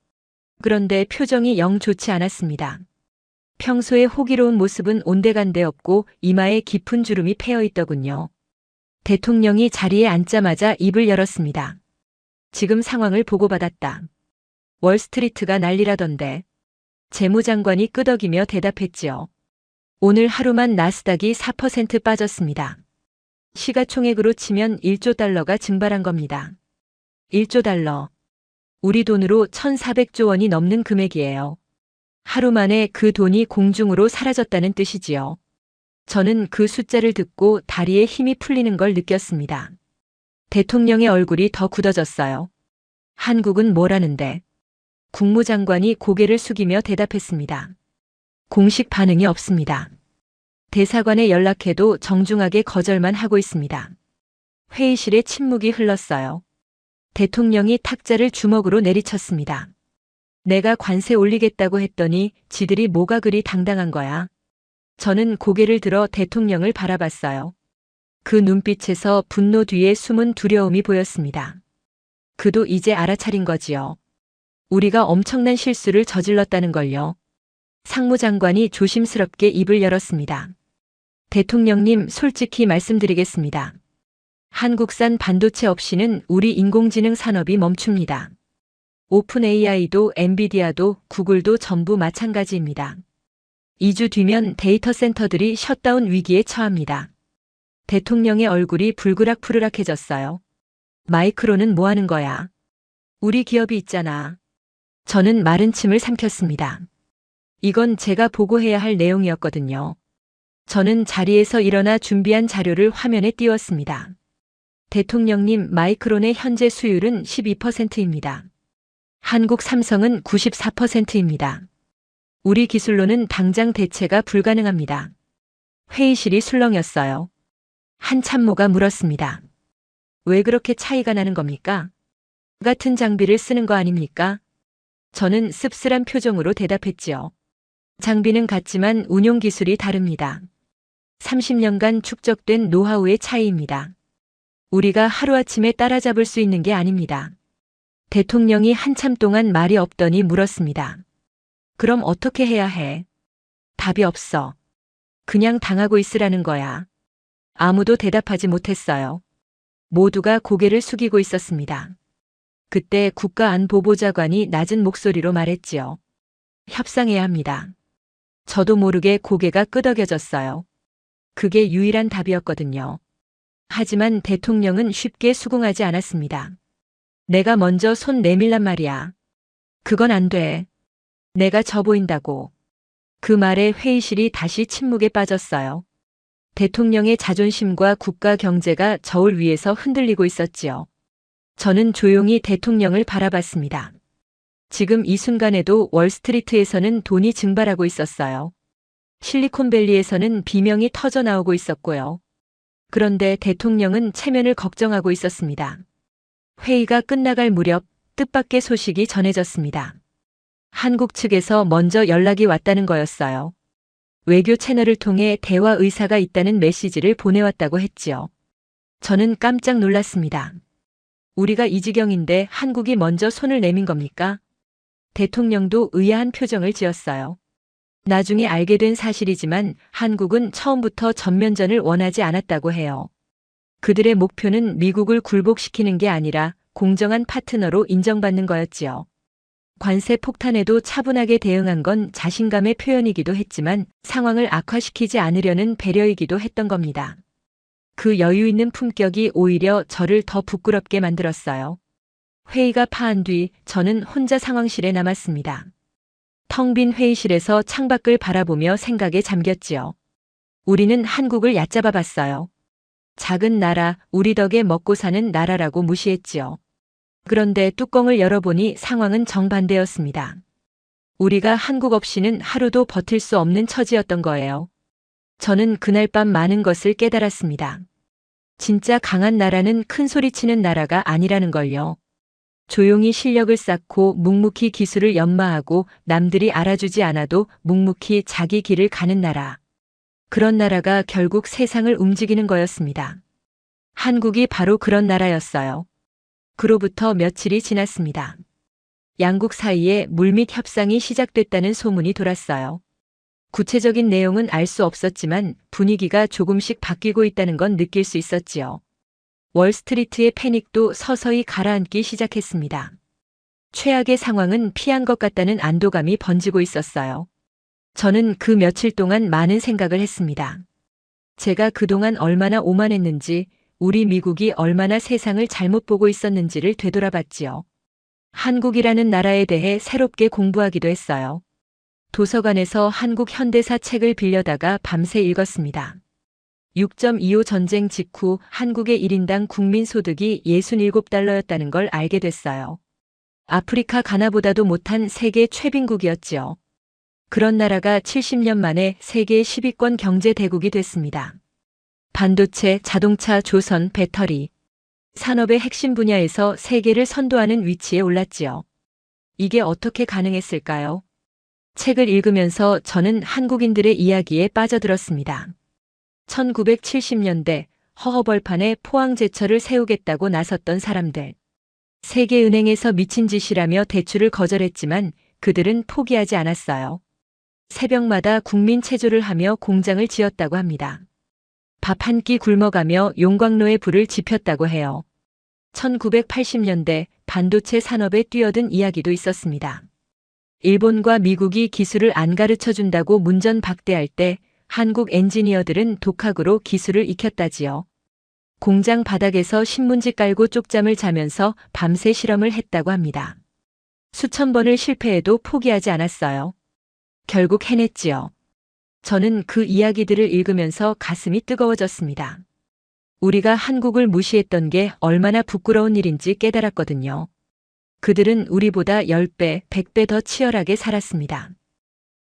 그런데 표정이 영 좋지 않았습니다. 평소의 호기로운 모습은 온데간데 없고 이마에 깊은 주름이 패여 있더군요. 대통령이 자리에 앉자마자 입을 열었습니다. 지금 상황을 보고받았다. 월스트리트가 난리라던데. 재무장관이 끄덕이며 대답했지요. 오늘 하루만 나스닥이 4% 빠졌습니다. 시가총액으로 치면 1조 달러가 증발한 겁니다. 1조 달러. 우리 돈으로 1,400조 원이 넘는 금액이에요. 하루 만에 그 돈이 공중으로 사라졌다는 뜻이지요. 저는 그 숫자를 듣고 다리에 힘이 풀리는 걸 느꼈습니다. 대통령의 얼굴이 더 굳어졌어요. 한국은 뭐라는데? 국무장관이 고개를 숙이며 대답했습니다. 공식 반응이 없습니다. 대사관에 연락해도 정중하게 거절만 하고 있습니다. 회의실에 침묵이 흘렀어요. 대통령이 탁자를 주먹으로 내리쳤습니다. 내가 관세 올리겠다고 했더니 지들이 뭐가 그리 당당한 거야. 저는 고개를 들어 대통령을 바라봤어요. 그 눈빛에서 분노 뒤에 숨은 두려움이 보였습니다. 그도 이제 알아차린 거지요. 우리가 엄청난 실수를 저질렀다는 걸요. 상무장관이 조심스럽게 입을 열었습니다. 대통령님, 솔직히 말씀드리겠습니다. 한국산 반도체 없이는 우리 인공지능 산업이 멈춥니다. 오픈 AI도 엔비디아도 구글도 전부 마찬가지입니다. 2주 뒤면 데이터 센터들이 셧다운 위기에 처합니다. 대통령의 얼굴이 불그락푸르락해졌어요. 마이크론은 뭐 하는 거야? 우리 기업이 있잖아. 저는 마른 침을 삼켰습니다. 이건 제가 보고해야 할 내용이었거든요. 저는 자리에서 일어나 준비한 자료를 화면에 띄웠습니다. 대통령님, 마이크론의 현재 수율은 12%입니다. 한국 삼성은 94%입니다. 우리 기술로는 당장 대체가 불가능합니다. 회의실이 술렁였어요. 한 참모가 물었습니다. 왜 그렇게 차이가 나는 겁니까? 같은 장비를 쓰는 거 아닙니까? 저는 씁쓸한 표정으로 대답했지요. 장비는 같지만 운용 기술이 다릅니다. 30년간 축적된 노하우의 차이입니다. 우리가 하루아침에 따라잡을 수 있는 게 아닙니다. 대통령이 한참 동안 말이 없더니 물었습니다. 그럼 어떻게 해야 해? 답이 없어. 그냥 당하고 있으라는 거야. 아무도 대답하지 못했어요. 모두가 고개를 숙이고 있었습니다. 그때 국가안보보좌관이 낮은 목소리로 말했지요. 협상해야 합니다. 저도 모르게 고개가 끄덕여졌어요. 그게 유일한 답이었거든요. 하지만 대통령은 쉽게 수긍하지 않았습니다. 내가 먼저 손 내밀란 말이야. 그건 안 돼. 내가 져 보인다고. 그 말에 회의실이 다시 침묵에 빠졌어요. 대통령의 자존심과 국가 경제가 저울 위에서 흔들리고 있었지요. 저는 조용히 대통령을 바라봤습니다. 지금 이 순간에도 월스트리트에서는 돈이 증발하고 있었어요. 실리콘밸리에서는 비명이 터져 나오고 있었고요. 그런데 대통령은 체면을 걱정하고 있었습니다. 회의가 끝나갈 무렵 뜻밖의 소식이 전해졌습니다. 한국 측에서 먼저 연락이 왔다는 거였어요. 외교 채널을 통해 대화 의사가 있다는 메시지를 보내왔다고 했지요. 저는 깜짝 놀랐습니다. 우리가 이 지경인데 한국이 먼저 손을 내민 겁니까? 대통령도 의아한 표정을 지었어요. 나중에 알게 된 사실이지만 한국은 처음부터 전면전을 원하지 않았다고 해요. 그들의 목표는 미국을 굴복시키는 게 아니라 공정한 파트너로 인정받는 거였지요. 관세 폭탄에도 차분하게 대응한 건 자신감의 표현이기도 했지만 상황을 악화시키지 않으려는 배려이기도 했던 겁니다. 그 여유 있는 품격이 오히려 저를 더 부끄럽게 만들었어요. 회의가 파한 뒤 저는 혼자 상황실에 남았습니다. 텅 빈 회의실에서 창밖을 바라보며 생각에 잠겼지요. 우리는 한국을 얕잡아 봤어요. 작은 나라, 우리 덕에 먹고 사는 나라라고 무시했지요. 그런데 뚜껑을 열어보니 상황은 정반대였습니다. 우리가 한국 없이는 하루도 버틸 수 없는 처지였던 거예요. 저는 그날 밤 많은 것을 깨달았습니다. 진짜 강한 나라는 큰 소리치는 나라가 아니라는 걸요. 조용히 실력을 쌓고 묵묵히 기술을 연마하고 남들이 알아주지 않아도 묵묵히 자기 길을 가는 나라. 그런 나라가 결국 세상을 움직이는 거였습니다. 한국이 바로 그런 나라였어요. 그로부터 며칠이 지났습니다. 양국 사이에 물밑 협상이 시작됐다는 소문이 돌았어요. 구체적인 내용은 알 수 없었지만 분위기가 조금씩 바뀌고 있다는 건 느낄 수 있었지요. 월스트리트의 패닉도 서서히 가라앉기 시작했습니다. 최악의 상황은 피한 것 같다는 안도감이 번지고 있었어요. 저는 그 며칠 동안 많은 생각을 했습니다. 제가 그동안 얼마나 오만했는지, 우리 미국이 얼마나 세상을 잘못 보고 있었는지를 되돌아봤지요. 한국이라는 나라에 대해 새롭게 공부하기도 했어요. 도서관에서 한국 현대사 책을 빌려다가 밤새 읽었습니다. 6.25 전쟁 직후 한국의 1인당 국민소득이 67달러였다는 걸 알게 됐어요. 아프리카 가나보다도 못한 세계 최빈국이었지요. 그런 나라가 70년 만에 세계 10위권 경제 대국이 됐습니다. 반도체, 자동차, 조선, 배터리, 산업의 핵심 분야에서 세계를 선도하는 위치에 올랐지요. 이게 어떻게 가능했을까요? 책을 읽으면서 저는 한국인들의 이야기에 빠져들었습니다. 1970년대 허허벌판에 포항제철을 세우겠다고 나섰던 사람들. 세계은행에서 미친 짓이라며 대출을 거절했지만 그들은 포기하지 않았어요. 새벽마다 국민 체조를 하며 공장을 지었다고 합니다. 밥 한 끼 굶어가며 용광로에 불을 지폈다고 해요. 1980년대 반도체 산업에 뛰어든 이야기도 있었습니다. 일본과 미국이 기술을 안 가르쳐 준다고 문전박대할 때 한국 엔지니어들은 독학으로 기술을 익혔다지요. 공장 바닥에서 신문지 깔고 쪽잠을 자면서 밤새 실험을 했다고 합니다. 수천 번을 실패해도 포기하지 않았어요. 결국 해냈지요. 저는 그 이야기들을 읽으면서 가슴이 뜨거워졌습니다. 우리가 한국을 무시했던 게 얼마나 부끄러운 일인지 깨달았거든요. 그들은 우리보다 10배, 100배 더 치열하게 살았습니다.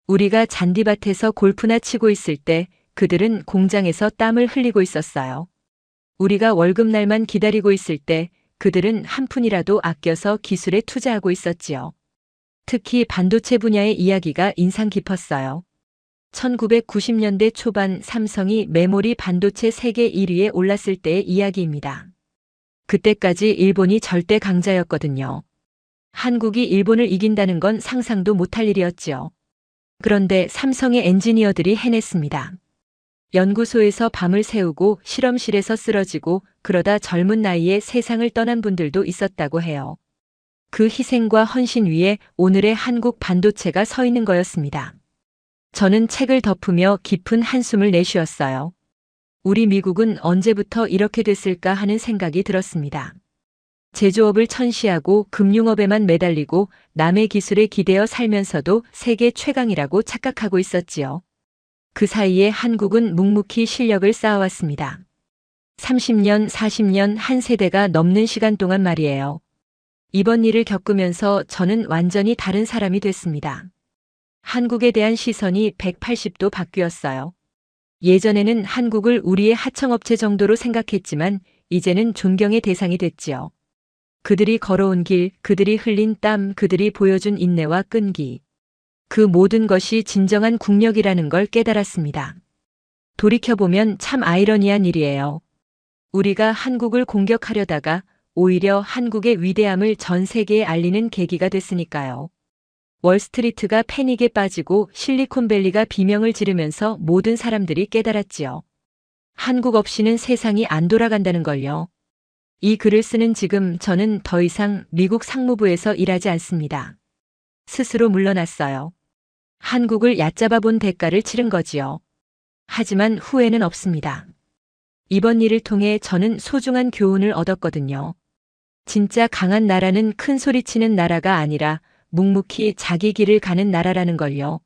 우리가 잔디밭에서 골프나 치고 있을 때 그들은 공장에서 땀을 흘리고 있었어요. 우리가 월급날만 기다리고 있을 때 그들은 한 푼이라도 아껴서 기술에 투자하고 있었지요. 특히 반도체 분야의 이야기가 인상 깊었어요. 1990년대 초반 삼성이 메모리 반도체 세계 1위에 올랐을 때의 이야기입니다. 그때까지 일본이 절대 강자였거든요. 한국이 일본을 이긴다는 건 상상도 못할 일이었지요. 그런데 삼성의 엔지니어들이 해냈습니다. 연구소에서 밤을 새우고 실험실에서 쓰러지고 그러다 젊은 나이에 세상을 떠난 분들도 있었다고 해요. 그 희생과 헌신 위에 오늘의 한국 반도체가 서 있는 거였습니다. 저는 책을 덮으며 깊은 한숨을 내쉬었어요. 우리 미국은 언제부터 이렇게 됐을까 하는 생각이 들었습니다. 제조업을 천시하고 금융업에만 매달리고 남의 기술에 기대어 살면서도 세계 최강이라고 착각하고 있었지요. 그 사이에 한국은 묵묵히 실력을 쌓아왔습니다. 30년, 40년 한 세대가 넘는 시간 동안 말이에요. 이번 일을 겪으면서 저는 완전히 다른 사람이 됐습니다. 한국에 대한 시선이 180도 바뀌었어요. 예전에는 한국을 우리의 하청업체 정도로 생각했지만 이제는 존경의 대상이 됐지요. 그들이 걸어온 길, 그들이 흘린 땀, 그들이 보여준 인내와 끈기. 그 모든 것이 진정한 국력이라는 걸 깨달았습니다. 돌이켜보면 참 아이러니한 일이에요. 우리가 한국을 공격하려다가 오히려 한국의 위대함을 전 세계에 알리는 계기가 됐으니까요. 월스트리트가 패닉에 빠지고 실리콘밸리가 비명을 지르면서 모든 사람들이 깨달았지요. 한국 없이는 세상이 안 돌아간다는 걸요. 이 글을 쓰는 지금 저는 더 이상 미국 상무부에서 일하지 않습니다. 스스로 물러났어요. 한국을 얕잡아 본 대가를 치른 거지요. 하지만 후회는 없습니다. 이번 일을 통해 저는 소중한 교훈을 얻었거든요. 진짜 강한 나라는 큰 소리치는 나라가 아니라 묵묵히 자기 길을 가는 나라라는 걸요.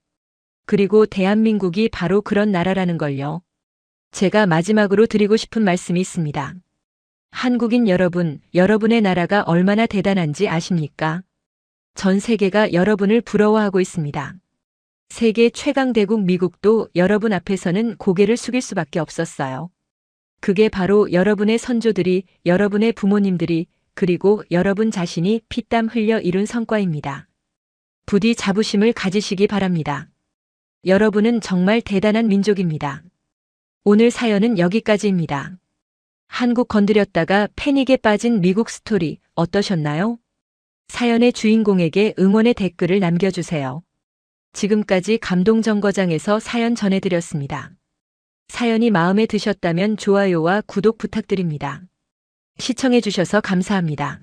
그리고 대한민국이 바로 그런 나라라는 걸요. 제가 마지막으로 드리고 싶은 말씀이 있습니다. 한국인 여러분, 여러분의 나라가 얼마나 대단한지 아십니까? 전 세계가 여러분을 부러워하고 있습니다. 세계 최강 대국 미국도 여러분 앞에서는 고개를 숙일 수밖에 없었어요. 그게 바로 여러분의 선조들이, 여러분의 부모님들이, 그리고 여러분 자신이 피땀 흘려 이룬 성과입니다. 부디 자부심을 가지시기 바랍니다. 여러분은 정말 대단한 민족입니다. 오늘 사연은 여기까지입니다. 한국 건드렸다가 패닉에 빠진 미국 스토리 어떠셨나요? 사연의 주인공에게 응원의 댓글을 남겨주세요. 지금까지 감동정거장에서 사연 전해드렸습니다. 사연이 마음에 드셨다면 좋아요와 구독 부탁드립니다. 시청해주셔서 감사합니다.